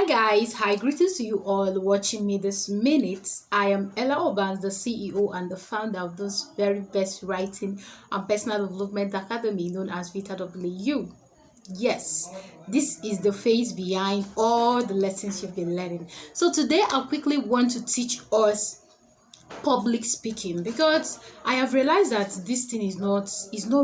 Hi guys, hi, greetings to you all watching me this minute. I am Ella Obans, the CEO and the founder of this very best writing and personal development academy known as VITA-W. Yes, this is the face behind all the lessons you've been learning. So today I quickly want to teach us public speaking, because I have realized that this thing is not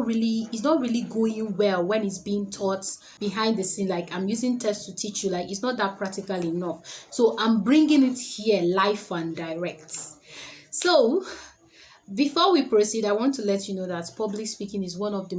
really going well when it's being taught behind the scene. Like, I'm using tests to teach you, like it's not that practical enough, so I'm bringing it here live and direct. So before we proceed, I want to let you know that public speaking is one of the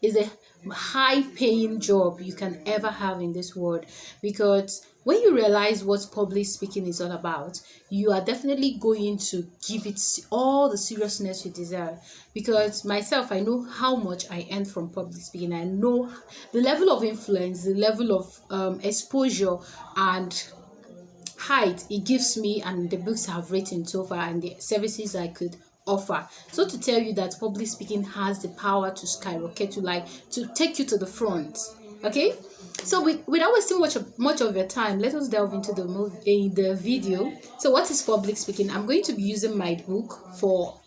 is a high paying job you can ever have in this world, because when you realize what public speaking is all about, you are definitely going to give it all the seriousness you deserve. Because myself, I know how much I earn from public speaking. I know the level of influence, the level of exposure and height it gives me, and the books I've written so far, and the services I could offer. So to tell you that public speaking has the power to skyrocket you, like to take you to the front. Okay, so without wasting much of your time, let us delve into the video. So what is public speaking? I'm going to be using my book for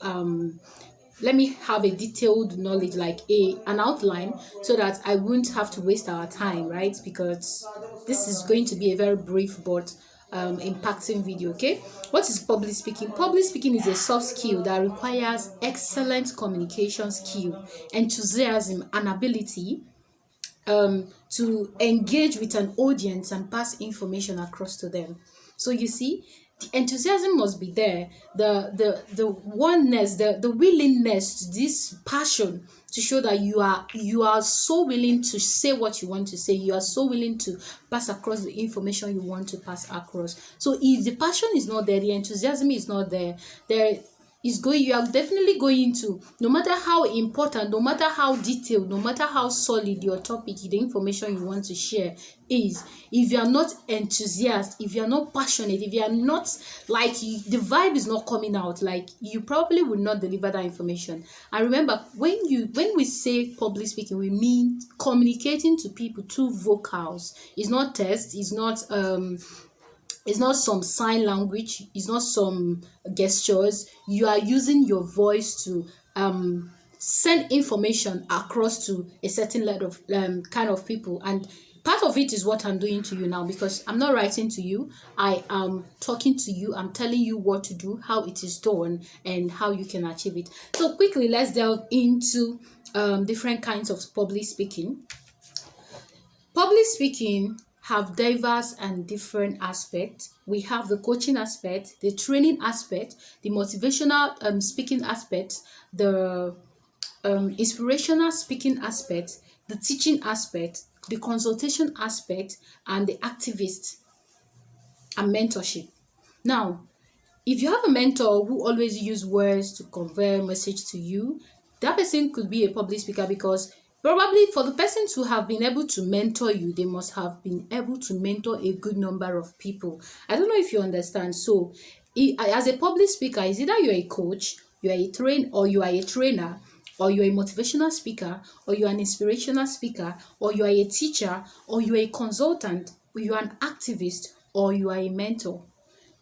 let me have a detailed knowledge, like an outline, so that I won't have to waste our time, right? Because this is going to be a very brief but impacting video. Okay, what is public speaking? Public speaking is a soft skill that requires excellent communication skill, enthusiasm, and ability to engage with an audience and pass information across to them. So you see, the enthusiasm must be there, the oneness, the willingness, this passion to show that you are so willing to say what you want to say. You are so willing to pass across the information you want to pass across. So if the passion is not there, the enthusiasm is not there, you are definitely going to, no matter how important, no matter how detailed, no matter how solid your topic, the information you want to share is, if you are not enthusiastic, if you are not passionate, if you are not, like, the vibe is not coming out, like, you probably would not deliver that information. And remember, when we say public speaking, we mean communicating to people through vocals. It's not text, it's not some sign language, it's not some gestures. You are using your voice to send information across to a certain lot of kind of people. And part of it is what I'm doing to you now, because I'm not writing to you, I am talking to you, I'm telling you what to do, how it is done, and how you can achieve it. So quickly, let's delve into different kinds of public speaking. Public speaking have diverse and different aspects. We have the coaching aspect, the training aspect, the motivational speaking aspect, the inspirational speaking aspect, the teaching aspect, the consultation aspect, and the activist and mentorship. Now, if you have a mentor who always use words to convey a message to you, that person could be a public speaker, because probably for the person to have been able to mentor you, they must have been able to mentor a good number of people. I don't know if you understand. So as a public speaker, is either you're a coach, you are a trainer, or you're a motivational speaker, or you're an inspirational speaker, or you are a teacher, or you're a consultant, or you're an activist, or you are a mentor.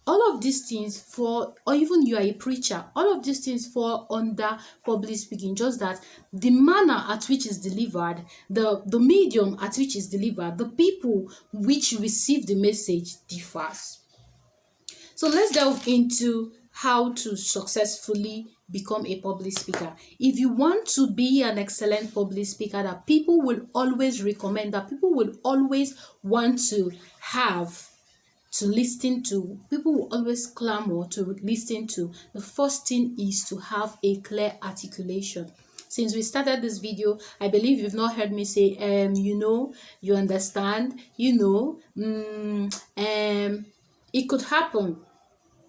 All of these things fall, or even you are a preacher, all of these things fall under public speaking, just that the manner at which is delivered, the medium at which is delivered, the people which receive the message differs. So let's delve into how to successfully become a public speaker. If you want to be an excellent public speaker that people will always recommend, that people will always want to have, to listen to, people will always clamor to listen to, the first thing is to have a clear articulation. Since we started this video, I believe you've not heard me say you understand, it could happen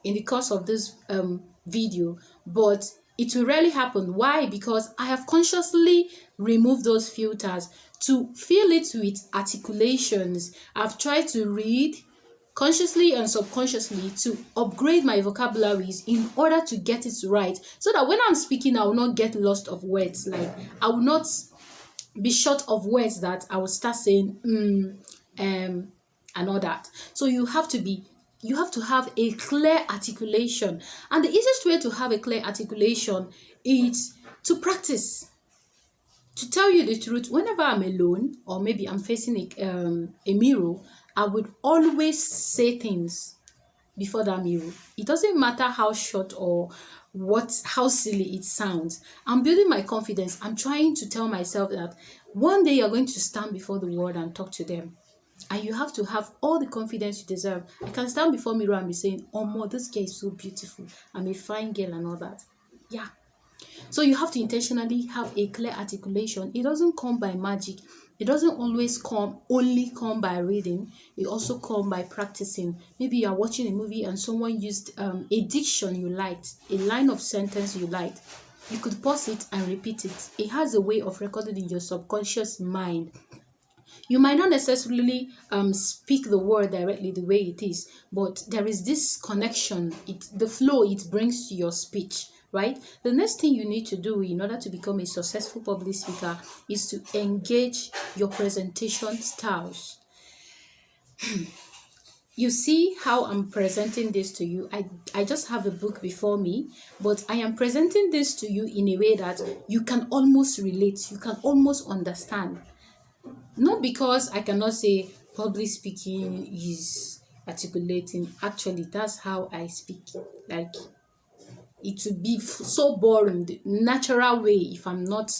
in the course of this video, but it will rarely happen. Why? Because I have consciously removed those filters to fill it with articulations. I've tried to read consciously and subconsciously to upgrade my vocabularies in order to get it right, so that when I'm speaking, I will not get lost of words. Like, I will not be short of words that I will start saying and all that. So you have to have a clear articulation, and the easiest way to have a clear articulation is to practice. To tell you the truth, whenever I'm alone or maybe I'm facing a mirror, I would always say things before that mirror. It doesn't matter how short or how silly it sounds. I'm building my confidence. I'm trying to tell myself that one day you're going to stand before the world and talk to them. And you have to have all the confidence you deserve. I can stand before mirror and be saying, "Oh, my, this girl is so beautiful. I'm a fine girl," and all that. Yeah. So you have to intentionally have a clear articulation. It doesn't come by magic. It doesn't always only come by reading. It also come by practicing. Maybe you are watching a movie and someone used a diction you liked, a line of sentence you liked. You could pause it and repeat it. It has a way of recording in your subconscious mind. You might not necessarily speak the word directly the way it is, but there is this connection, the flow it brings to your speech, right? The next thing you need to do in order to become a successful public speaker is to engage your presentation styles. You see how I'm presenting this to you. I just have a book before me, but I am presenting this to you in a way that you can almost relate, you can almost understand. Not because I cannot say public speaking is articulating. Actually, that's how I speak. Like, it would be so boring, the natural way, if I'm not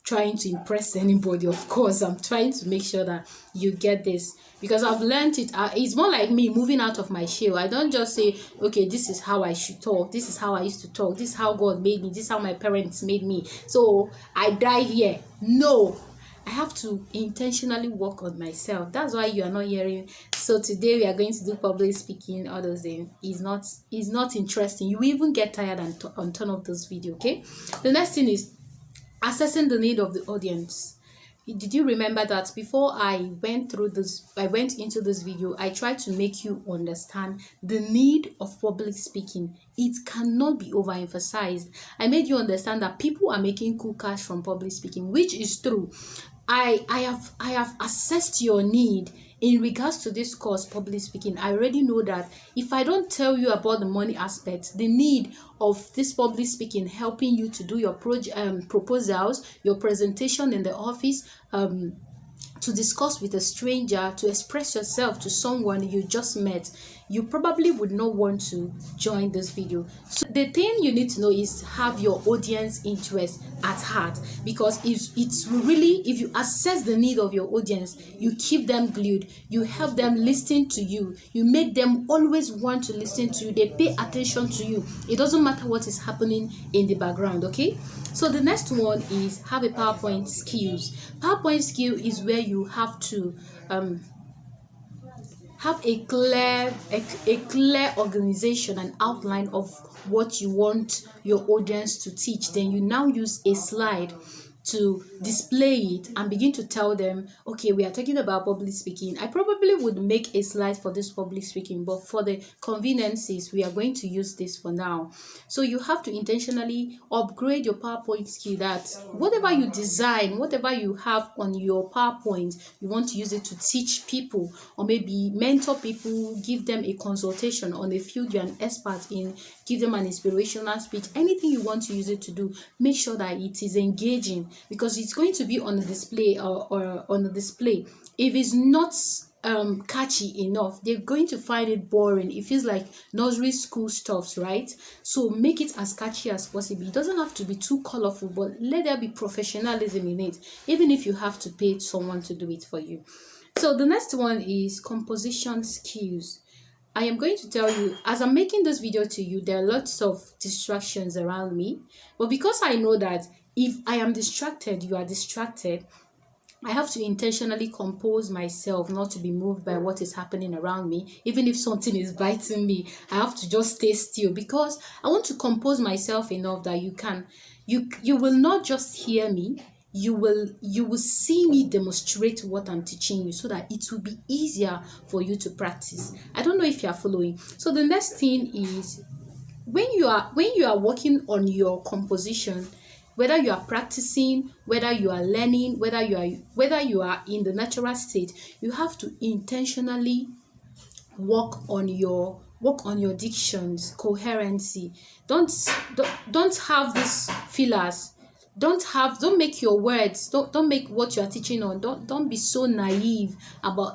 trying to impress anybody. Of course, I'm trying to make sure that you get this, because I've learned it. It's more like me moving out of my shell. I don't just say, okay, this is how I should talk, this is how I used to talk, this is how God made me, this is how my parents made me, so I die here. No, I have to intentionally work on myself. That's why you are not hearing, "So today we are going to do public speaking," all those things. It's not interesting. You will even get tired and turn off this video. Okay. The next thing is assessing the need of the audience. Did you remember that before I went into this video, I tried to make you understand the need of public speaking. It cannot be overemphasized. I made you understand that people are making cool cash from public speaking, which is true. I have assessed your need in regards to this course, public speaking. I already know that if I don't tell you about the money aspect, the need of this public speaking helping you to do your proposals, your presentation in the office, to discuss with a stranger, to express yourself to someone you just met, you probably would not want to join this video. So the thing you need to know is have your audience interest at heart, because if you assess the need of your audience, you keep them glued, you help them listen to you, you make them always want to listen to you, they pay attention to you. It doesn't matter what is happening in the background. Okay. So the next one is have a PowerPoint skills. PowerPoint skill is where you have to have a clear organization and outline of what you want your audience to teach. Then you now use a slide to display it and begin to tell them, okay, we are talking about public speaking. I probably would make a slide for this public speaking, but for the conveniences, we are going to use this for now. So you have to intentionally upgrade your PowerPoint skill, that whatever you design, whatever you have on your PowerPoint, you want to use it to teach people or maybe mentor people, give them a consultation on a field you're an expert in, give them an inspirational speech, anything you want to use it to do. Make sure that it is engaging, because it's going to be on the display or on the display. If it's not catchy enough, they're going to find it boring. It feels like nursery school stuffs, right? So make it as catchy as possible. It doesn't have to be too colorful, but let there be professionalism in it, even if you have to pay someone to do it for you. So the next one is composition skills. I am going to tell you, as I'm making this video to you, there are lots of distractions around me, but because I know that if I am distracted, you are distracted, I have to intentionally compose myself not to be moved by what is happening around me. Even if something is biting me, I have to just stay still, because I want to compose myself enough that you will not just hear me, you will see me demonstrate what I'm teaching you, so that it will be easier for you to practice. I don't know if you are following. So the next thing is, when you are working on your composition, whether you are practicing, whether you are learning, whether you are in the natural state, you have to intentionally work on your dictions, coherency. Don't have these fillers. Don't make your words, don't make what you are teaching on, don't be so naive,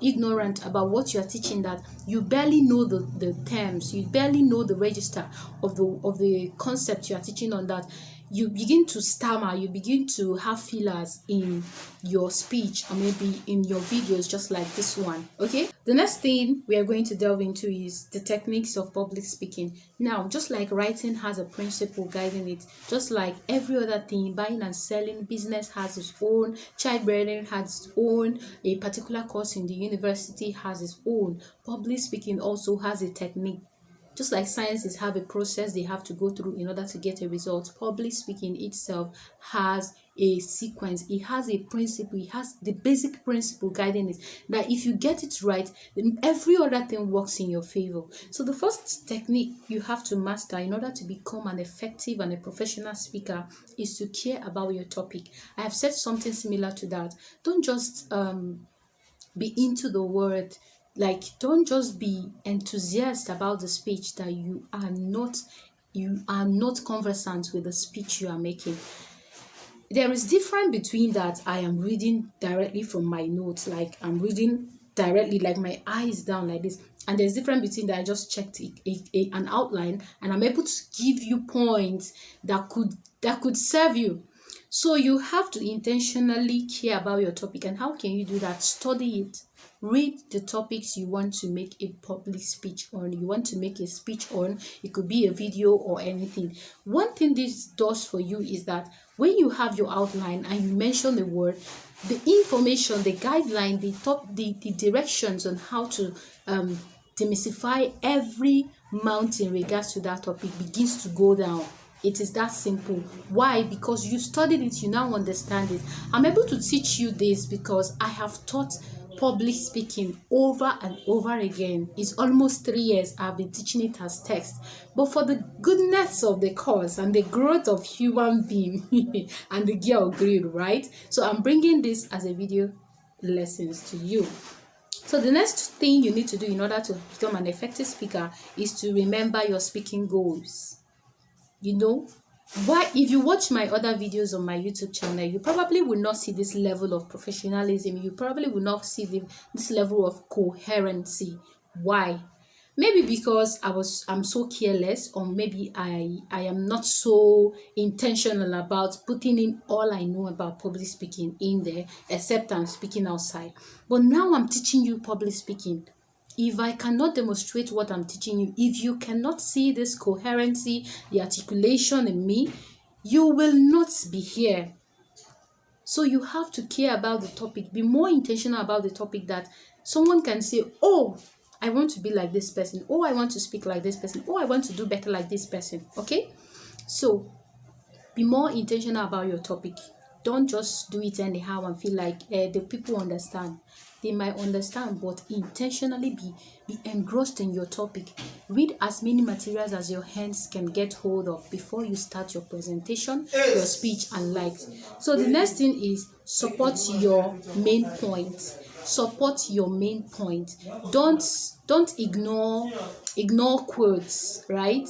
ignorant about what you are teaching, that you barely know the terms, you barely know the register of the concept you are teaching on, that you begin to stammer, you begin to have fillers in your speech, or maybe in your videos, just like this one. Okay, the next thing we are going to delve into is the techniques of public speaking. Now, just like writing has a principle guiding it, just like every other thing, buying and selling, business has its own, childbearing has its own, a particular course in the university has its own, public speaking also has a technique. Just like sciences have a process they have to go through in order to get a result, public speaking itself has a sequence, it has a principle, it has the basic principle guiding it, that if you get it right, then every other thing works in your favor. So the first technique you have to master in order to become an effective and a professional speaker is to care about your topic. I have said something similar to that. Don't just be into the word, like don't just be enthusiastic about the speech that you are not conversant with the speech you are making. There is difference between that I am reading directly from my notes, like I'm reading directly, like my eyes down like this, and there's difference between that I just checked an outline and I'm able to give you points that could serve you. So you have to intentionally care about your topic. And how can you do that? Study it. Read the topics you want to make a public speech on. You want to make a speech on. It could be a video or anything. One thing this does for you is that when you have your outline and you mention the word, the information, the guideline, the directions on how to demystify every mountain in regards to that topic begins to go down. It is that simple. Why? Because you studied it, you now understand it. I'm able to teach you this because I have taught public speaking over and over again. It's almost 3 years I've been teaching it as text. But for the goodness of the cause and the growth of human being and the girl grade, right? So I'm bringing this as a video lessons to you. So the next thing you need to do in order to become an effective speaker is to remember your speaking goals. Why? If you watch my other videos on my YouTube channel, you probably will not see this level of professionalism. You probably will not see this level of coherency. Why? Maybe because I'm so careless, or maybe I am not so intentional about putting in all I know about public speaking in there, except I'm speaking outside. But now I'm teaching you public speaking. If I cannot demonstrate what I'm teaching you, if you cannot see this coherency, the articulation in me, you will not be here. So you have to care about the topic, be more intentional about the topic, that someone can say, oh, I want to be like this person. Oh, I want to speak like this person. Oh, I want to do better like this person. Okay? So be more intentional about your topic. Don't just do it anyhow and feel like the people understand. They might understand, but intentionally be engrossed in your topic. Read as many materials as your hands can get hold of before you start your presentation, your speech, and likes. So the next thing is support your main point. Support your main point. Don't ignore quotes, right?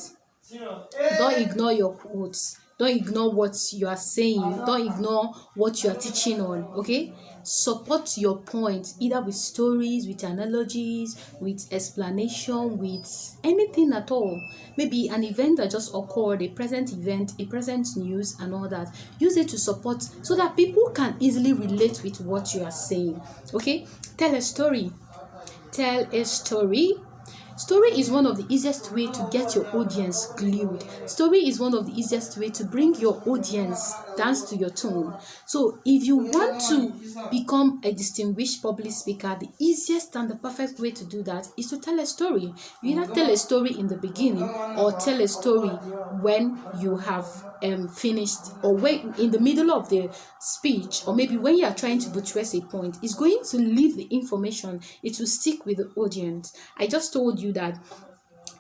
Don't ignore your quotes. Don't ignore what you are saying. Don't ignore what you are teaching on. Okay? Support your point either with stories, with analogies, with explanation, with anything at all. Maybe an event that just occurred, a present event, a present news, and all that. Use it to support so that people can easily relate with what you are saying. Okay? Tell a story. Tell a story. Story is one of the easiest way to get your audience glued. Story is one of the easiest way to bring your audience dance to your tune. So if you want to become a distinguished public speaker, the easiest and the perfect way to do that is to tell a story. You either tell a story in the beginning or tell a story when you have finished, or when in the middle of the speech, or maybe when you are trying to buttress a point. It's going to leave the information. It will stick with the audience. I just told you that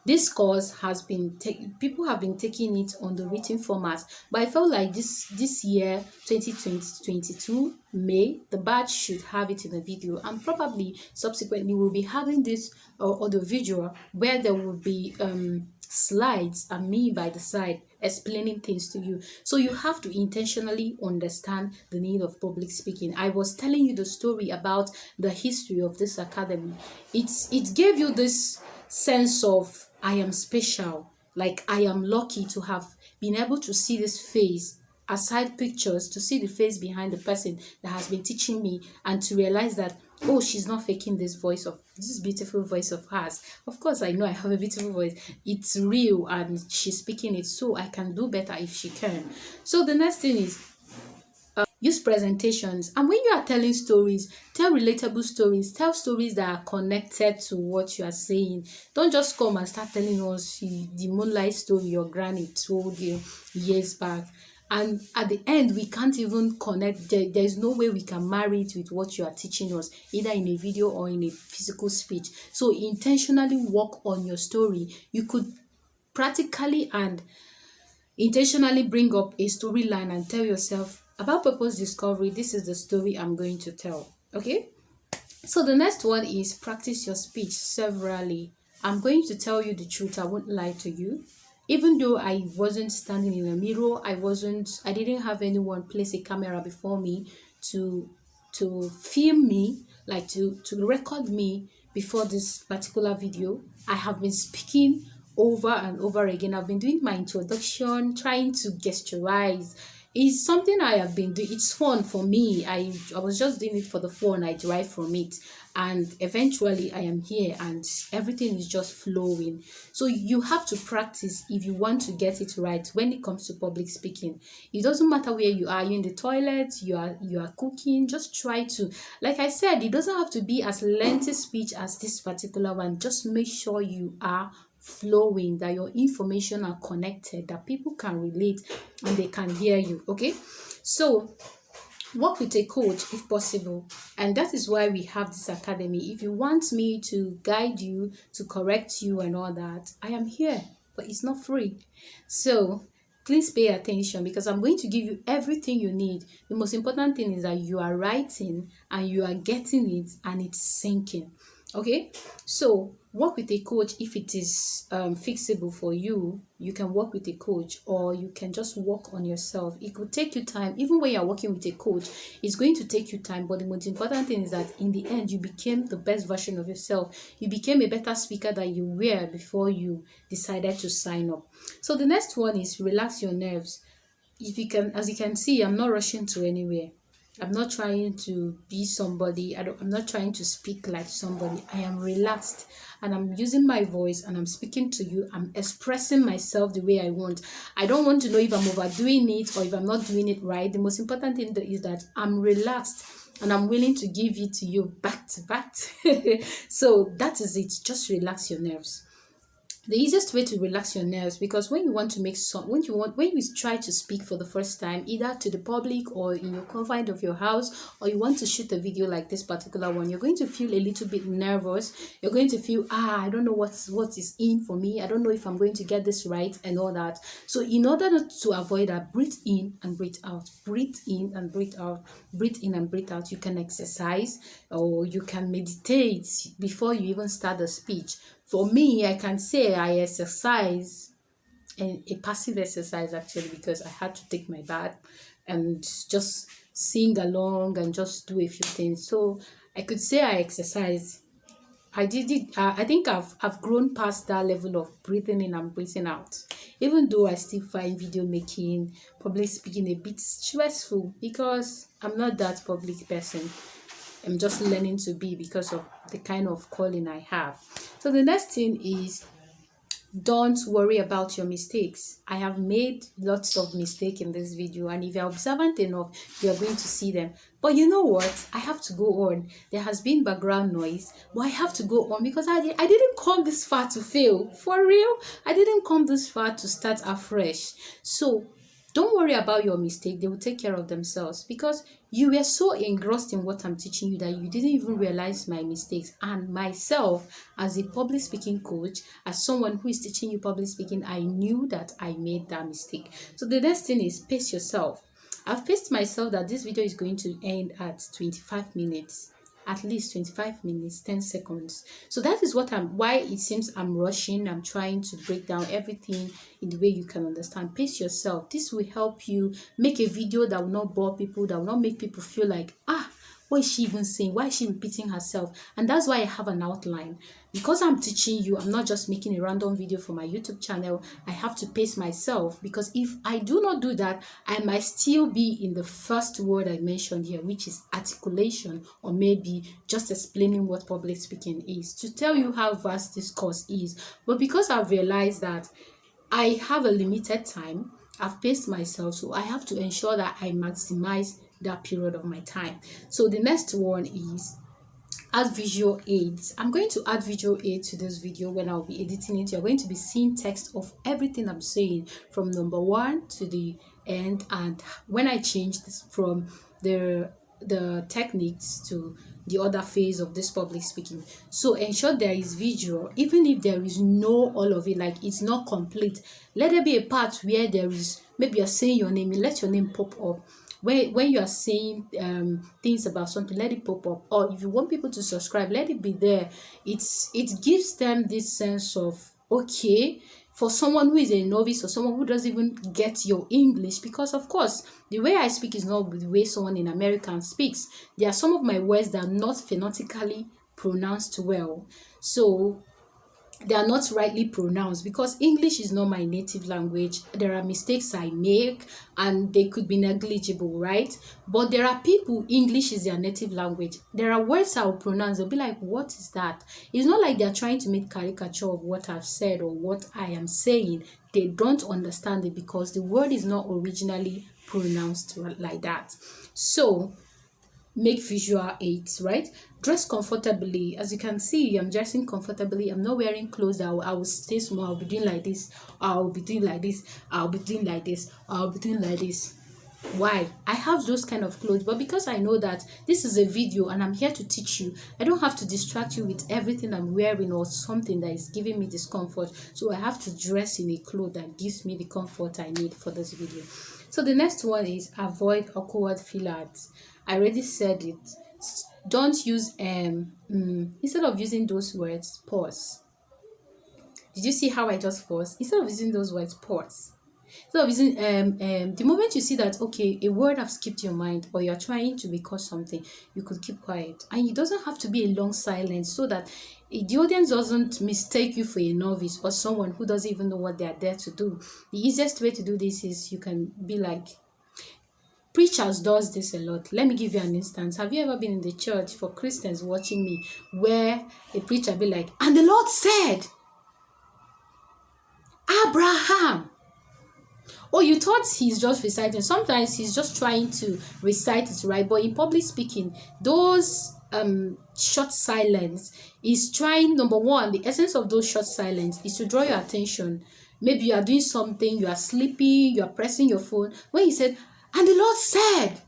This course has been people have been taking it on the written format, but I felt like this year 2022 May, the batch should have it in a video, and probably subsequently we'll be having this audio visual where there will be slides and me by the side explaining things to you. So you have to intentionally understand the need of public speaking. I was telling you the story about the history of this academy. It gave you this sense of I am special, like I am lucky to have been able to see this face aside pictures, to see the face behind the person that has been teaching me, and to realize that, oh, she's not faking this beautiful voice of hers. Of course, I know I have a beautiful voice. It's real and she's speaking it, so I can do better if she can. So the next thing is use presentations. And when you are telling stories, tell relatable stories. Tell stories that are connected to what you are saying. Don't just come and start telling us the moonlight story your granny told you years back. And at the end, we can't even connect. There's no way we can marry it with what you are teaching us, either in a video or in a physical speech. So intentionally work on your story. You could practically and intentionally bring up a storyline and tell yourself, about purpose discovery, this is the story I'm going to tell. Okay? So the next one is practice your speech severally. I'm going to tell you the truth. I won't lie to you. Even though I wasn't standing in a mirror, I didn't have anyone place a camera before me to film me, like to record me before this particular video. I have been speaking over and over again. I've been doing my introduction, trying to gesturize. It's something I have been doing. It's fun for me. I was just doing it for the fun I derive from it. And eventually I am here and everything is just flowing. So you have to practice if you want to get it right when it comes to public speaking. It doesn't matter where you are. You're in the toilet, you are cooking. Just try to, like I said, it doesn't have to be as lengthy speech as this particular one. Just make sure you are flowing, that your information are connected, that people can relate and they can hear you. Okay, so work with a coach if possible, and that is why we have this academy. If you want me to guide you, to correct you and all that, I am here, but it's not free. So please pay attention, because I'm going to give you everything you need. The most important thing is that you are writing and you are getting it and it's sinking. Okay, so work with a coach if it is fixable for you. You can work with a coach, or you can just work on yourself. It could take you time. Even when you're working with a coach, it's going to take you time, but the most important thing is that in the end you became the best version of yourself. You became a better speaker than you were before you decided to sign up. So the next one is relax your nerves. If you can, as you can see, I'm not rushing to anywhere. I'm not trying to be somebody. I'm not trying to speak like somebody. I am relaxed and I'm using my voice and I'm speaking to you. I'm expressing myself the way I want. I don't want to know if I'm overdoing it or if I'm not doing it right. The most important thing is that I'm relaxed and I'm willing to give it to you back to back. So that is it. Just relax your nerves. The easiest way to relax your nerves, because when you want to make some, when you try to speak for the first time, either to the public or in your confine of your house, or you want to shoot a video like this particular one, you're going to feel a little bit nervous. You're going to feel, I don't know what is in for me. I don't know if I'm going to get this right and all that. So in order not to avoid that, breathe in and breathe out. Breathe in and breathe out. Breathe in and breathe out. You can exercise or you can meditate before you even start the speech. For me, I can say I exercise, and a passive exercise actually, because I had to take my bath and just sing along and just do a few things. So I could say I exercise. I did it. I think I've grown past that level of breathing in and breathing out. Even though I still find video making, public speaking a bit stressful, because I'm not that public person. I'm just learning to be because of the kind of calling I have. So the next thing is, don't worry about your mistakes. I have made lots of mistakes in this video, and if you're observant enough, you're going to see them. But you know what? I have to go on. There has been background noise, but I have to go on because I didn't come this far to fail. For real, I didn't come this far to start afresh. So Don't worry about your mistake. They will take care of themselves, because you were so engrossed in what I'm teaching you that you didn't even realize my mistakes. And myself, as a public speaking coach, as someone who is teaching you public speaking, I knew that I made that mistake. So the next thing is pace yourself. I've paced myself that this video is going to end at 25 minutes, at least 25 minutes, 10 seconds. So that is why it seems I'm rushing. I'm trying to break down everything in the way you can understand. Pace yourself. This will help you make a video that will not bore people, that will not make people feel like, what is she even saying? Why is she repeating herself? And that's why I have an outline. Because I'm teaching you, I'm not just making a random video for my YouTube channel. I have to pace myself, because if I do not do that, I might still be in the first word I mentioned here, which is articulation, or maybe just explaining what public speaking is, to tell you how vast this course is. But because I've realized that I have a limited time, I've paced myself, so I have to ensure that I maximize that period of my time. So the next one is add visual aids. I'm going to add visual aid to this video. When I'll be editing it, you're going to be seeing text of everything I'm saying from number 1 to the end, and when I change this from the techniques to the other phase of this public speaking. So ensure there is visual, even if there is no all of it, like it's not complete. Let there be a part where there is, maybe you're saying your name, you let your name pop up. When you are saying things about something, let it pop up. Or if you want people to subscribe, let it be there. It gives them this sense of, okay, for someone who is a novice or someone who doesn't even get your English, because of course the way I speak is not the way someone in America speaks. There are some of my words that are not phonetically pronounced well, so they are not rightly pronounced, because English is not my native language. There are mistakes I make and they could be negligible, right? But there are people, English is their native language. There are words I'll pronounce, they'll be like, what is that? It's not like they're trying to make caricature of what I've said or what I am saying. They don't understand it because the word is not originally pronounced like that. So make visual aids, right? Dress comfortably. As you can see, I'm dressing comfortably. I'm not wearing clothes. I will stay small. I'll be doing like this. I'll be doing like this. I'll be doing like this. I'll be doing like this. Why? I have those kind of clothes, but because I know that this is a video and I'm here to teach you, I don't have to distract you with everything I'm wearing or something that is giving me discomfort. So I have to dress in a cloth that gives me the comfort I need for this video. So the next one is avoid awkward fillers. I already said it. Don't use instead of using those words, pause. Did you see how I just paused? Instead of using those words, pause. So using the moment you see that, okay, a word have skipped your mind, or you're trying to record something, you could keep quiet, and it doesn't have to be a long silence, so that the audience doesn't mistake you for a novice or someone who doesn't even know what they are there to do. The easiest way to do this is you can be like, preachers does this a lot. Let me give you an instance. Have you ever been in the church, for Christians watching me, where a preacher be like, and the Lord said, Abraham. Oh, you thought he's just reciting. Sometimes he's just trying to recite it, right? But in public speaking, those short silence is trying, number one, the essence of those short silence is to draw your attention. Maybe you are doing something, you are sleeping, you are pressing your phone. When he said, and the Lord said,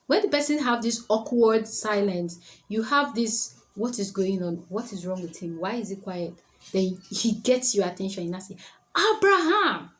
when the person have this awkward silence, you have this, what is going on? What is wrong with him? Why is he quiet? Then he gets your attention and say, Abraham,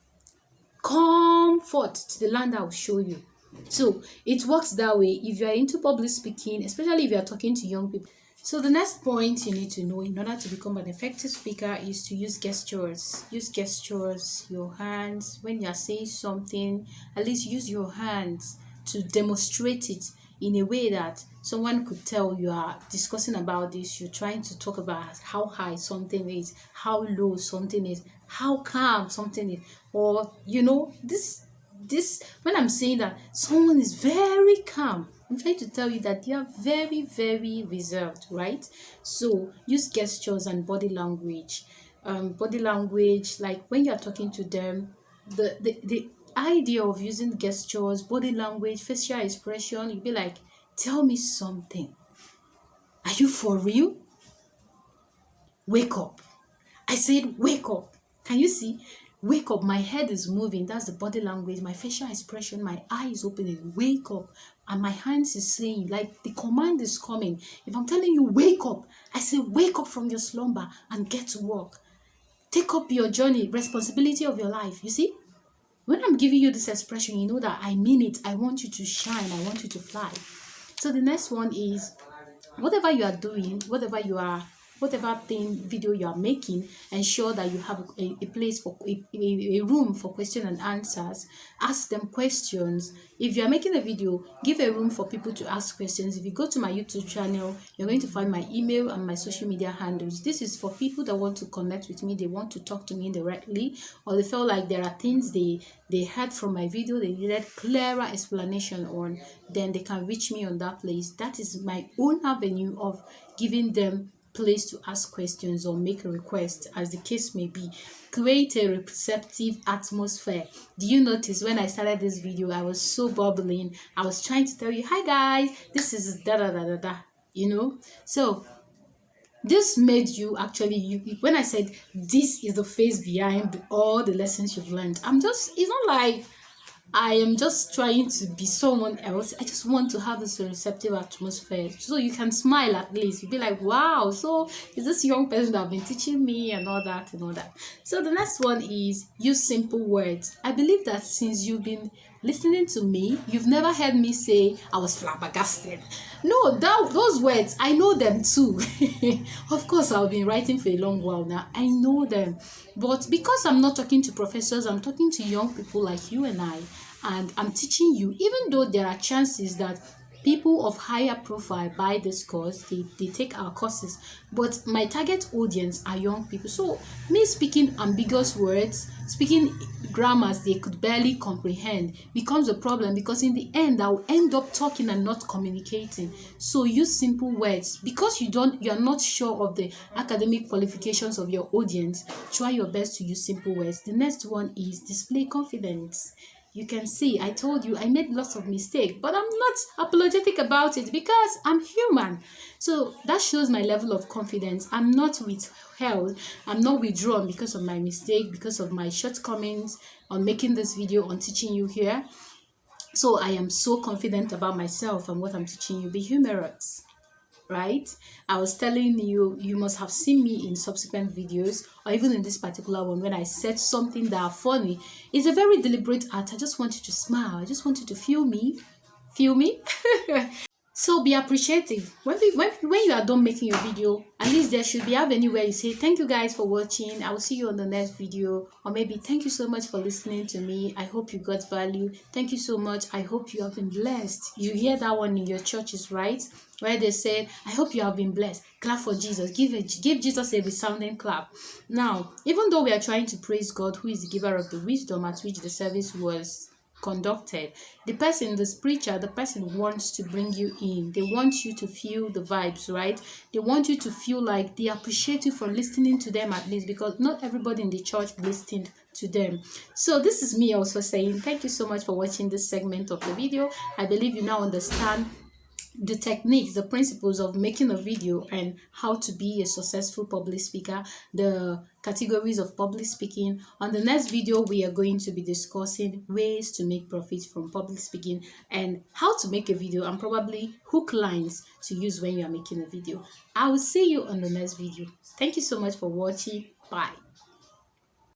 come forth to the land I will show you. So it works that way if you are into public speaking, especially if you are talking to young people. So the next point you need to know in order to become an effective speaker is to use gestures. Use gestures, your hands. When you are saying something, at least use your hands to demonstrate it in a way that someone could tell you are discussing about this. You're trying to talk about how high something is, how low something is, how calm something is, or this when I'm saying that someone is very calm, I'm trying to tell you that they are very, very reserved, right? So use gestures and body language. Body language, like when you're talking to them, the idea of using gestures, body language, facial expression, you'd be like, tell me something. Are you for real? Wake up. I said, wake up. Can you see? Wake up, my head is moving. That's the body language, my facial expression, my eyes opening, wake up. And my hands is saying, like the command is coming. If I'm telling you, wake up, I say, wake up from your slumber and get to work. Take up your journey, responsibility of your life. You see, when I'm giving you this expression, you know that I mean it. I want you to shine. I want you to fly. So the next one is, whatever you are doing, whatever thing video you are making, ensure that you have a place for a room for question and answers. Ask them questions. If you are making a video, give a room for people to ask questions. If you go to my YouTube channel, you're going to find my email and my social media handles. This is for people that want to connect with me, they want to talk to me directly, or they feel like there are things they heard from my video they needed clearer explanation on. Then they can reach me on that place. That is my own avenue of giving them place to ask questions or make a request, as the case may be. Create a receptive atmosphere. Do you notice when I started this video, I was so bubbling? I was trying to tell you, hi guys, this is da da da da da, you know. So this made you actually, when I said this is the face behind all the lessons you've learned, it's not like I am just trying to be someone else. I just want to have this receptive atmosphere so you can smile at least. You'll be like, wow, so is this young person that have been teaching me and all that and all that. So the next one is use simple words. I believe that since you've been listening to me, you've never heard me say I was flabbergasted. No, those words, I know them too. Of course, I've been writing for a long while now. I know them. But because I'm not talking to professors, I'm talking to young people like you and I, and I'm teaching you, even though there are chances that people of higher profile buy this course, they take our courses, but my target audience are young people. So me speaking ambiguous words, speaking grammars they could barely comprehend becomes a problem, because in the end I'll end up talking and not communicating. So use simple words. Because you're not sure of the academic qualifications of your audience, try your best to use simple words. The next one is display confidence. You can see, I told you, I made lots of mistakes, but I'm not apologetic about it because I'm human. So that shows my level of confidence. I'm not withheld. I'm not withdrawn because of my mistake, because of my shortcomings on making this video, on teaching you here. So I am so confident about myself and what I'm teaching you. Be humorous. Right? I was telling you, you must have seen me in subsequent videos, or even in this particular one, when I said something that are funny. It's a very deliberate act. I just want you to smile. I just want you to feel me. Feel me? So be appreciative. When you are done making your video, at least there should be avenue where you say, thank you guys for watching. I will see you on the next video. Or maybe, thank you so much for listening to me. I hope you got value. Thank you so much. I hope you have been blessed. You hear that one in your churches, right? Where they said, I hope you have been blessed. Clap for Jesus. Give Jesus a resounding clap. Now, even though we are trying to praise God, who is the giver of the wisdom at which the service was conducted, the preacher, the person wants to bring you in. They want you to feel the vibes, right? They want you to feel like they appreciate you for listening to them, at least, because not everybody in the church listened to them. So this is me also saying thank you so much for watching this segment of the video. I believe you now understand the techniques, the principles of making a video, and how to be a successful public speaker, the categories of public speaking. On the next video, we are going to be discussing ways to make profit from public speaking and how to make a video, and probably hook lines to use when you are making a video. I will see you on the next video. Thank you so much for watching. Bye.